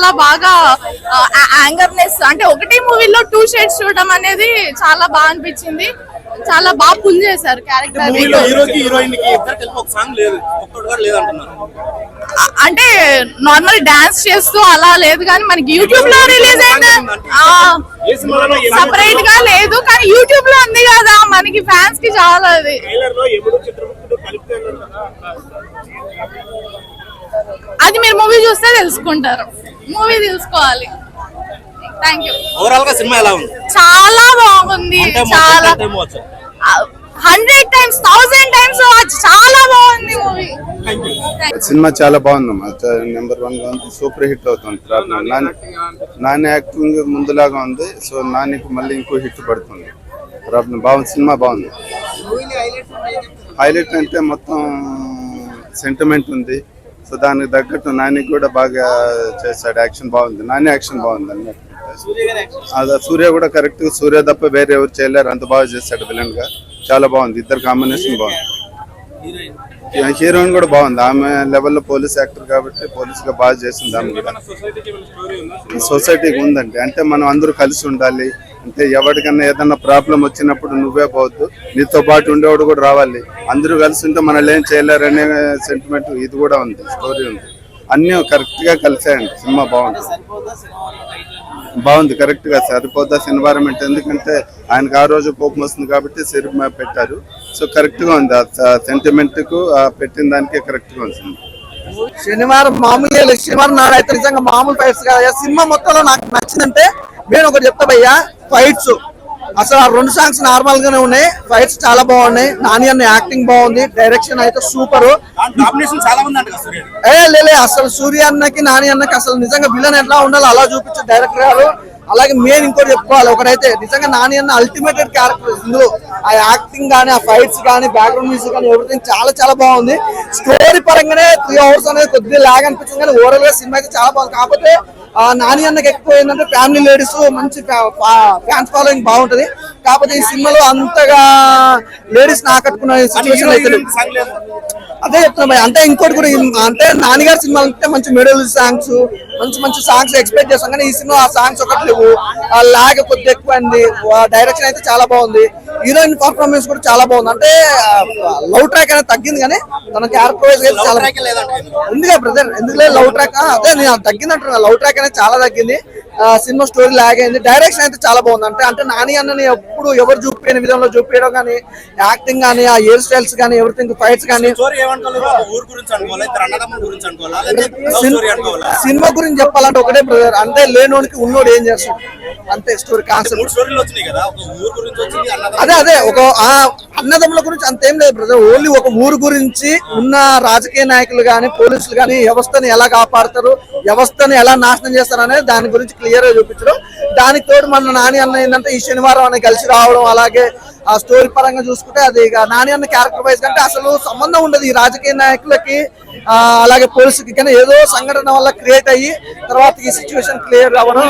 చాలా బాగా యాంగర్నెస్ అంటే ఒకటే మూవీలో 2 షేడ్స్ చూడడం అనేది చాలా బాగా అనిపించింది. చాలా బాగా పుల్ చేశారు క్యారెక్టర్. అంటే నార్మల్ డాన్స్ చేస్తూ అలా లేదు కానీ మనకి యూట్యూబ్ లో రిలీజ్ అయితే సపరేట్ గా లేదు కానీ యూట్యూబ్ లో ఉంది కదా మనకి ఫ్యాన్స్ కి చాలా అది మీరు మూవీ చూస్తే తెలుసుకుంటారు. మూవీ తెలుసుకోవాలి. Thank you. ఓవరాల్ గా సినిమా ఎలా ఉంది? చాలా బాగుంది. చాలా 100 times 1000 times చాలా బాగుంది మూవీ. సినిమా చాలా బాగుందమ్మా. నెంబర్ 1 గా ఉంది. సూపర్ హిట్ అవుతుంది. నాని యాక్టింగ్ ముందులాగా ఉంది. సో నానికి మళ్ళీ ఇంకో హిట్ పడుతుంది. బాగుంది. సినిమా బాగుంది. హైలైట్ అంటే మొత్తం సెంటిమెంట్ ఉంది. సో దానికి తగ్గట్టు నానికి కూడా బాగా చేశాడు. యాక్షన్ బాగుంది. నాని యాక్షన్ బాగుంది అన్నట్టు. సూర్య కూడా కరెక్ట్. సూర్య తప్ప వేరే ఎవరు చేయలేరు. అంత బాగా చేశాడు విలన్ గా. చాలా బాగుంది. ఇద్దరు కాంబినేషన్ బాగుంది. హీరోయిన్ కూడా బాగుంది. ఆమె లెవెల్లో పోలీస్ యాక్టర్ కాబట్టి పోలీస్ గా బాగా చేసింది. ఆమె కూడా సొసైటీకి ఉందండి. అంటే మనం అందరూ కలిసి ఉండాలి. అంటే ఎవరికన్నా ఏదన్నా ప్రాబ్లం వచ్చినప్పుడు నువ్వే పోవద్దు, నీతో పాటు ఉండేవాడు కూడా రావాలి. అందరూ కలిసి ఉంటే మనల్ని ఏం చేయలేరనే సెంటిమెంట్ ఇది కూడా ఉంది. స్టోరీ ఉంది. అన్నీ కరెక్ట్ గా కలిసాయండి. సినిమా బాగుంది. కరెక్ట్ గా సరిపోద్దా ఎన్వైరన్మెంట్. ఎందుకంటే ఆయనకు ఆ రోజు కోపం వస్తుంది కాబట్టి సినిమా పెట్టారు. సో కరెక్ట్ గా ఉంది. సెంటిమెంట్ కు పెట్టిన దానికి కరెక్ట్ గా ఉంది. శనివారం మామూలుగా శనివారం నాడైతే నిజంగా మామూలు ఫైట్స్ కాదు. సినిమా మొత్తంలో నాకు నచ్చిందంటే నేను ఒకటి చెప్తా భయ్యా, ఫైట్స్ అసలు ఆ 2 సాంగ్స్ నార్మల్ గానే ఉన్నాయి. ఫైట్స్ చాలా బాగున్నాయి. నాని అన్న యాక్టింగ్ బాగుంది. డైరెక్షన్ అయితే సూపర్. అసలు సూర్య అన్నకి నాని అన్నకి అసలు నిజంగా విలన్ ఎట్లా ఉండాలో అలా చూపించారు డైరెక్టర్ గారు. అలాగే మెయిన్ ఇంకోటి చెప్పుకోవాలి, ఒకటైతే నిజంగా నాని అన్న అల్టిమేటెడ్ క్యారెక్టర్. ఇందులో ఆ యాక్టింగ్ కానీ, ఆ ఫైట్స్ కానీ, బ్యాక్గ్రౌండ్ మ్యూజిక్ కానీ ఎవ్రీథింగ్ చాలా చాలా బాగుంది. స్టోరీ పరంగానే 3 hours అనేది కొద్దిగా లాగ్ అనిపించింది కానీ ఓవరాల్ గా సినిమా అయితే చాలా బాగుంది. కాకపోతే నాని అన్నకి ఎక్కువ ఏంటంటే ఫ్యామిలీ లేడీస్ మంచి ఫ్యాన్స్ ఫాలోయింగ్ బాగుంటది. కాకపోతే ఈ సినిమాలో అంతగా లేడీస్ ని ఆకట్టుకున్న సిచ్యువేషన్ అయితే అదే చెప్తున్నా. అంటే ఇంకోటి కూడా అంటే నాన్నగారి సినిమా అంటే మంచి మెడల్ సాంగ్స్, మంచి మంచి సాంగ్స్ ఎక్స్పెక్ట్ చేస్తాం కానీ ఈ సినిమా ఆ సాంగ్స్ ఒకటి లేవు. లాగ్ కొద్దిగా ఎక్కువ అయింది. డైరెక్షన్ అయితే చాలా బాగుంది. హీరోయిన్ పర్ఫార్మెన్స్ కూడా చాలా బాగుంది. అంటే లవ్ ట్రాక్ అనేది తగ్గింది కానీ తన క్యారెక్టర్ వైజ్ అయితే చాలా ఉంది కదా బ్రదర్. ఎందుకు లవ్ ట్రాక్ అదే నేను తగ్గింది అంటున్నా. లవ్ ట్రాక్ అనేది చాలా తగ్గింది. సినిమా స్టోరీ లాగ్ అయింది. డైరెక్షన్ అయితే చాలా బాగుంది. అంటే నాని అన్నని ఎప్పుడు ఎవరు చూపించని విధంలో చూపించడం కానీ, యాక్టింగ్ కానీ, ఆ హెయిర్ స్టైల్స్ కానీ, ఎవ్రీథింగ్ ఫైట్స్ కానీ. సినిమా గురించి చెప్పాలంటే ఒకటే బ్రదర్, అంటే లేనోనికి ఉన్నోడు ఏం చేస్తాడు అంతే. స్టోరీ కాన్సెప్ట్ అదే ఒక అన్నదమ్ముల గురించి అంతేం లేదు బ్రదర్. ఓన్లీ ఒక ఊరు గురించి ఉన్న రాజకీయ నాయకులు కానీ, పోలీసులు కానీ వ్యవస్థని ఎలా కాపాడతారు, వ్యవస్థని ఎలా నాశనం చేస్తారు అనేది దాని గురించి క్లియర్ గా చూపించడం. దానికి తోడు మన నాని అన్న ఏంటంటే ఈ శనివారం అని కలిసి రావడం. అలాగే ఆ స్టోరీ పరంగా చూసుకుంటే అది ఇక నాని అన్న క్యారెక్టర్ వైజ్ కంటే అసలు సంబంధం ఉండదు ఈ రాజకీయ నాయకులకి అలాగే పోలీసులకి. కానీ ఏదో సంఘటన వల్ల క్రియేట్ అయ్యి తర్వాత ఈ సిచ్యువేషన్ క్లియర్ అవ్వడం.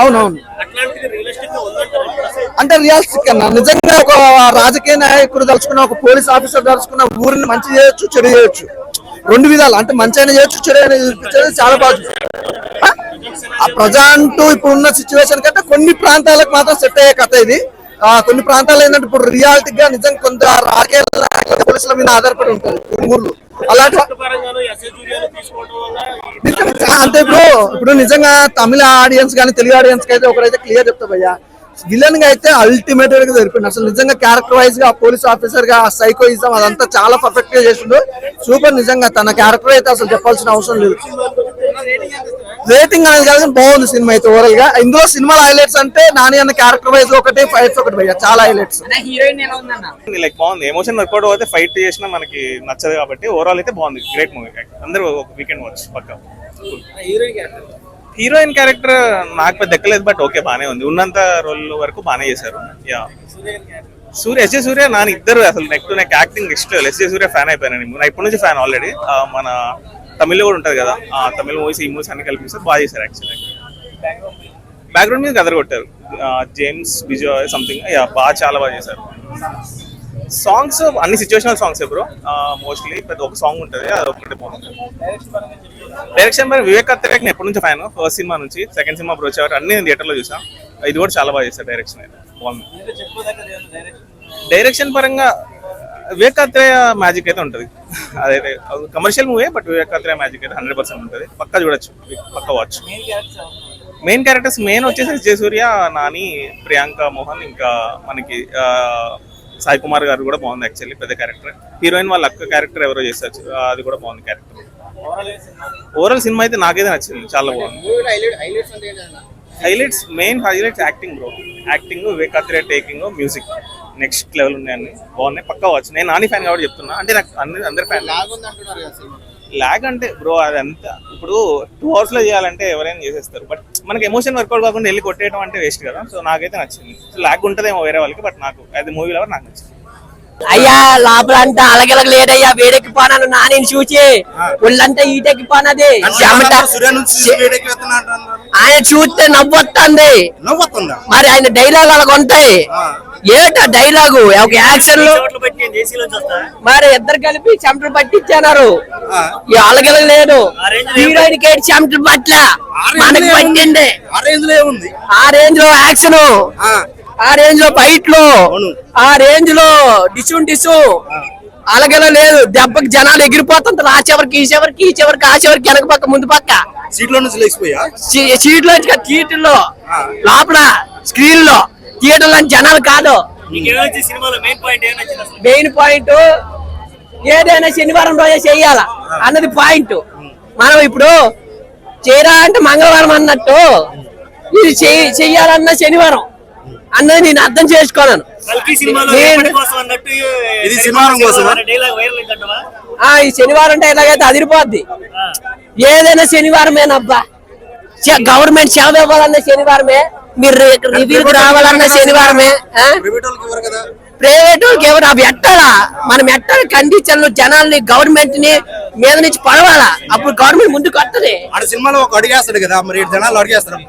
అవునవును. అంటే రియాలిస్టిక్ అన్న నిజంగా ఒక రాజకీయ నాయకుడు తలుచుకున్న, ఒక పోలీస్ ఆఫీసర్ తలుచుకున్న ఊరిని మంచి చేయొచ్చు, చెడు చేయొచ్చు. 2 విధాలు. అంటే మంచి అయినా చేయొచ్చు, చెడు అయినా చూపించేది చాలా బాగా. ఆ ప్రజెంట్ ఇప్పుడు ఉన్న సిచ్యువేషన్ కంటే కొన్ని ప్రాంతాలకు మాత్రం సెట్ అయ్యే కథ ఇది. కొన్ని ప్రాంతాలు ఏంటంటే ఇప్పుడు రియాలిటీ గా నిజంగా కొంత రాజకీయ పోలీసుల మీద ఆధారపడి ఉంటుంది ఊర్లు. అలాంటి అంటే ఇప్పుడు నిజంగా తమిళ ఆడియన్స్ కానీ తెలుగు ఆడియన్స్ కి అయితే ఒకరైతే క్లియర్ చెప్తా భయ్యా, విలన్ గా అయితే అల్టిమేటెడ్ గా జరిపింది. అసలు నిజంగా క్యారెక్టర్ వైజ్ గా పోలీస్ ఆఫీసర్ గా సైకోయిజం అదంతా చాలా పర్ఫెక్ట్ గా చేసిండు. సూపర్. నిజంగా తన క్యారెక్టర్ అయితే అసలు చెప్పాల్సిన అవసరం లేదు. రేటింగ్ అనేది కాదు బాగుంది సినిమా అయితే ఓవరాల్ గా. ఇందులో సినిమా హైలైట్స్ అంటే నాని అన్న క్యారెక్టర్ వైజ్ ఒకటి, ఫైట్స్ ఒకటి భయ్యా, చాలా హైలైట్స్. లైక్ బాగుంది. ఎమోషన్ వర్కౌట్ అయితే ఫైట్ చేసినా మనకి నచ్చదు కాబట్టి ఓవరాల్ అయితే బాగుంది. Great movie. అందరూ వీకెండ్ వాచ్ పక్కా. హీరోయిన్ క్యారెక్టర్ నాకు పెద్ద ఎక్కలేదు బట్ ఓకే బానే ఉంది. ఉన్నంత రోల్ వరకు బానే చేశారు. యా ఎస్జే సూర్య నాని ఇద్దరు అసలు neck to neck acting next. SJ Surya fan అయిపోయాను నేను ఇప్పటి నుంచి ఫ్యాన్ ఆల్రెడీ. మన తమిళ్లో కూడా ఉంటది కదా, ఆ తమిళ మూవీస్ ఈ మూవీస్ అన్ని కలిపిస్తారు. బాగా చేశారు యాక్చువల్లీ. బ్యాక్గ్రౌండ్ మీద కదర్ కొట్టారు. జేమ్స్ బిజాయ్ సంథింగ్ బాగా చాలా బాగా చేశారు. సాంగ్స్ అన్ని సిచ్యువేషనల్ సాంగ్స్ బ్రో, మోస్ట్లీ పెద్ద ఒక సాంగ్ ఉంటుంది, అది ఒకటి బాగుంటుంది. డైరెక్షన్ మరి వివేక్ అత్రేక్ ఎప్పటి నుంచి ఫ్యాన్, ఫస్ట్ సినిమా నుంచి సెకండ్ సినిమా అప్రోచ్ అయ్యారు, అన్ని థియేటర్లో చూసాం. ఇది కూడా చాలా బాగా చేస్తారు డైరెక్షన్ అయితే బాగుంది. డైరెక్షన్ పరంగా వివేక్ అత్రేయ మ్యాజిక్ అయితే ఉంటుంది, అదైతే commercial movie but Vivek Athreya magic అయితే 100% ఉంటుంది, పక్కా చూడొచ్చు, పక్కా వాచ్. మెయిన్ క్యారెక్టర్స్ మెయిన్ వచ్చేసి జయసూర్య, నాని, ప్రియాంక మోహన్, ఇంకా మనకి సాయి కుమార్ గారు కూడా బాగుంది యాక్చువల్లీ పెద్ద క్యారెక్టర్. హీరోయిన్ వాళ్ళ అక్క క్యారెక్టర్ ఎవరో చేస్తారు, అది కూడా బాగుంది క్యారెక్టర్. ఓవరాల్ సినిమా అయితే నాకైతే నచ్చింది, చాలా బాగుంది. Highlights main highlights acting bro, acting, Vivek Athreya taking, music next level ఉన్నాయి, అన్ని బాగున్నాయి, పక్కా వాచ్. నేను నాని ఫ్యాన్ కాబట్టి చెప్తున్నా, అంటే నాకు అందరి ఫ్యాన్. లాగ్ అంటే బ్రో అది అంత ఇప్పుడు 2 hours లో చేయాలంటే ఎవరైనా చేసేస్తారు, బట్ మనకి ఎమోషన్ వర్కౌట్ కాకుండా వెళ్ళి కొట్టేయడం అంటే వేస్ట్ కదా. సో నాకైతే నచ్చింది. లాగ్ ఉంటుందేమో వేరే వాళ్ళకి, బట్ నాకు అది మూవీ లవర్ నాకు నచ్చింది. అయ్యా లోపల అంతా అలగలగ లేదయ్యా, వేడెక్కిపోనాను నాని చూచి ఒళ్ళంతా ఈటెక్కిపోనది, ఆయన చూస్తే నవ్వొస్తుంది. మరి ఆయన డైలాగ్ అలాగ ఉంటాయి, ఏటా డైలాగు ఒక యాక్షన్ లో మరి ఇద్దరు కలిపి చెమటలు పట్టించారు. అలగలగ లేదు, హీరోయిన్ కి చెమటలు పట్ల మనకి పట్టింది. ఆ రేంజ్ లో యాక్షన్, ఆ రేంజ్ లో ఫైట్లు, ఆ రేంజ్ లో డిసు అలాగేలా లేదు. దెబ్బకి జనాలు ఎగిరిపోతుంటారు, ఆ చివరికి ఈ చివరికి, ఈ చివరికి ఆ చివరికి, వెనక పక్క ముందు పక్క, సీట్లో థియేటర్లో లోపల స్క్రీన్ లో, థియేటర్ లో జనాలు కాదు. మెయిన్ పాయింట్ ఏదైనా శనివారం రోజే చెయ్యాల అన్నది పాయింట్. మనం ఇప్పుడు చేయరా అంటే మంగళవారం అన్నట్టు, ఇది చెయ్యాలన్న శనివారం అన్నది నేను అర్థం చేసుకోను. ఈ శనివారం అంటే ఎలాగైతే అదిరిపోద్ది. ఏదైనా శనివారమేనబ్బా, గవర్నమెంట్ సేవ ఇవ్వాలన్న శనివారమే, మీరు రివ్యూకి రావాలన్న శనివారమే. ప్రైవేట్ వాళ్ళకి ఎవరు అవి ఎట్టాలా, మనం ఎట్టాలి కండిషన్లు జనాల్ని గవర్నమెంట్ ని మీద నుంచి పడవాలా, అప్పుడు గవర్నమెంట్ ముందుకు వస్తుంది. సినిమాలో ఒక అడిగేస్తాడు కదా, మరి జనాలు అడిగేస్తారు,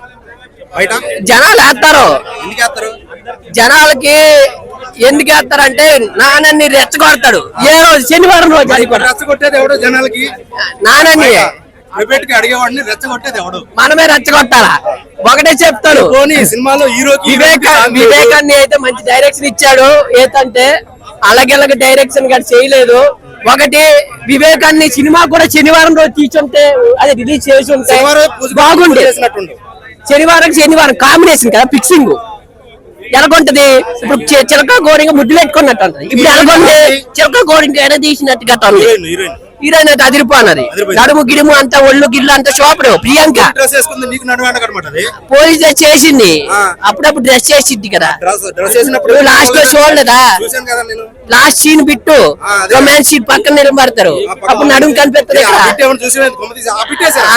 జనాలు వేస్తారు. జనాలకి ఎందుకు వేస్తారంటే నాన్నని రెచ్చగొడతాడు. ఏ రోజు శనివారం రోజు రెచ్చగొట్టేది ఎవడో జనాలకి, నాన్నని ప్రైవేట్ కి అడిగేవాడిని రెచ్చగొట్టేది ఎవడు, మనమే రెచ్చగొట్టాలా. ఒకటే చెప్తాను, సినిమాలో వివేకాన్ని అయితే మంచి డైరెక్షన్ ఇచ్చాడు. ఏంటంటే అలాగే డైరెక్షన్ గారు చేయలేదు. ఒకటి వివేకాన్ని సినిమా కూడా శనివారం రోజు తీసుంటే, అది రిలీజ్ చేసి ఉంటే బాగుండే. శనివారం కాంబినేషన్ కదా, ఫిక్సింగ్ ఎలాగుంటది. ఇప్పుడు చిలక గోరింగా ముద్దు పెట్టుకున్నట్టు ఉంటుంది, ఇప్పుడు ఎలాగొంది చిలక గోరింగా ఎడ తీసినట్టుగా హీరోయిన్ అయితే అదిరిపోన్నది. నడుము గిడుము అంతా, ఒళ్ళు గిల్లు అంతా సూపర్. ప్రియాంక పోలీస్ డ్రెస్ చేసింది, అప్పుడప్పుడు డ్రెస్ చేసింది కదా. లాస్ట్ లో చూడలేదా, last scene bit romance scene పక్కన నిలబడతారు, అప్పుడు నడుము కనిపిస్తుంది.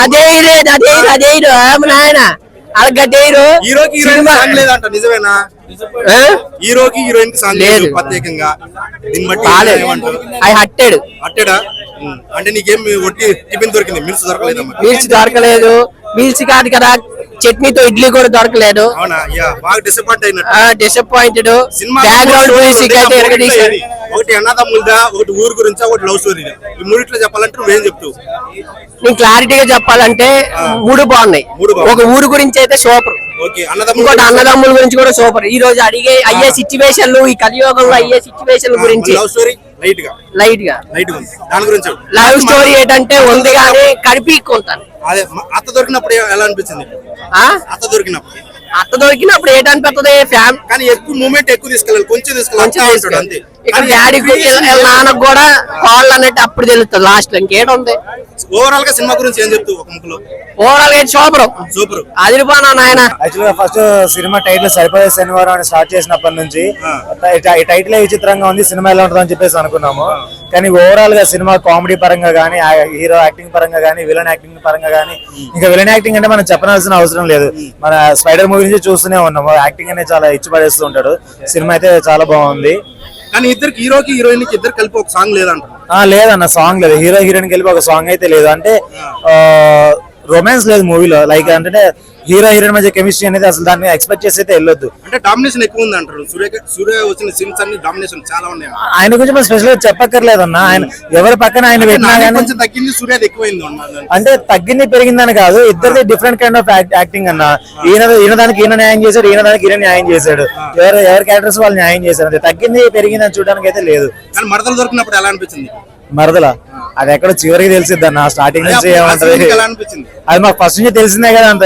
అదే నాయన అలగడ్డేరు నిజమేనా, హీరోకి హీరోయిన్ కి సాంగ్ లేదు ప్రత్యేకంగా, దీన్ని బట్టి హట్టెడు అంటే నీకేం ఒట్టి టిఫిన్ దొరికింది, మిల్స్ దొరకలేదు. మిల్స్ దొరకలేదు, మిల్స్ కాదు కదా, చట్నీతో ఇడ్లీ కూడా దొరకలేదు. డిసప్పాయింటెడ్. బ్యాక్గ్రౌండ్ మ్యూజిక్ అయితే ఎరగదీశారు. ఒకటి అన్నదమ్ములదా, ఒకటి ఊరు గురించా, ఒకటి లవ్ స్టోరీ, ఈ మూడిట్లో చెప్పాలంటే నువ్వేం చెప్తావు? నేను క్లారిటీగా చెప్పాలంటే మూడు బాగున్నాయి. ఒక ఊరు గురించి అయితే సూపర్, ఇంకోటి అన్నదమ్ముల గురించి కూడా సూపర్. ఈ రోజు అయ్యే సిచ్యువేషన్లు, ఈ కలియుగంలో అయ్యే సిచ్యువేషన్ల గురించి లైట్ గా లవ్ స్టోరీ ఏంటంటే ఉంది కానీ కడిపిక్కుంటాను. అదే అత్త దొరికినప్పుడు ఎలా అనిపించింది? అత్త దొరికినప్పుడు ఏంటనిపిస్తుంది, ఫ్యామిలీ కానీ ఎక్కువ మూమెంట్ ఎక్కువ తీసుకెళ్ళాలి, కొంచెం తీసుకెళ్ళాలి అంతే. ఇక్కడ డాడీకి నాన్నకు కూడా కాళ్ళు అన్నట్టు అప్పుడు తెలుస్తుంది లాస్ట్ లో. ఇంకేటుంది ఓవరాల్ గా సినిమా గురించి ఏం చెప్తావు ఒక ముక్కలో? ఓవరాల్ గా సూపర్ అదిరిపోనా నాయన. యాక్చువల్గా ఫస్ట్ సినిమా టైటిల్ సరిపోయే శనివారం అని స్టార్ట్ చేసినప్పటి నుంచి టైటిల్ విచిత్రంగా ఉంది, సినిమా ఎలా ఉంటుందని చెప్పేసి అనుకున్నాము. కానీ ఓవరాల్ గా సినిమా కామెడీ పరంగా కానీ, హీరో యాక్టింగ్ పరంగా కానీ, విలన్ యాక్టింగ్ పరంగా కానీ, ఇంకా విలన్ యాక్టింగ్ అంటే మనం చెప్పనాల్సిన అవసరం లేదు. మన స్పైడర్ మూవీ నుంచి చూస్తూనే ఉన్నాము, యాక్టింగ్ అనేది చాలా ఇచ్చి పడేస్తూ ఉంటాడు. సినిమా అయితే చాలా బాగుంది. కానీ ఇద్దరికి, హీరోకి హీరోయిన్ కి ఇద్దరు కలిపి ఒక సాంగ్ లేదంట. లేదన్న, సాంగ్ లేదు. హీరో హీరోయిన్ కలిపి ఒక సాంగ్ అయితే లేదు. అంటే రొమాన్స్ లేదు మూవీలో. లైక్ అంటే హీరో హీరోయిన్ మధ్య కెమిస్ట్రీ అనేది అసలు దాన్ని ఎక్స్పెక్ట్ చేసి అయితే వెళ్ళొద్దు. అంటే డామినేషన్ ఎక్కువ ఉంది అంటారు. సూర్య వచ్చిన సీన్స్ అన్ని డామినేషన్ చాలా ఉన్నాయి. ఆయన గురించి మనం స్పెషల్ గా చెప్పక్కర్లేదన్న. ఆయన ఎవరి పక్కన ఆయన పెట్టినా నాని కానీ కొంచెం తగ్గింది, సూర్యది ఎక్కువైంది అన్నమాట. అంటే తగ్గింది పెరిగిందని కాదు, ఇద్దరిది డిఫరెంట్ కైండ్ ఆఫ్ యాక్టింగ్ అన్న. ఈయన దానికి ఈయన న్యాయం చేశాడు, ఈయన దానికి ఈయన న్యాయం చేశాడు. ఎవరి క్యారెక్టర్స్ వాళ్ళు న్యాయం చేశారు. అంతే, తగ్గింది పెరిగింది అని చూడడానికి అయితే లేదు. కానీ మరదలు దొరికినప్పుడు ఎలా అనిపించింది? మరదల అది ఎక్కడ చివరికి తెలిసిద్ది అన్న. స్టార్టింగ్ నుంచి ఏమంటది ఎలా అనిపించింది? అది మాకు ఫస్ట్ నుంచి తెలిసిందే కదా. అంత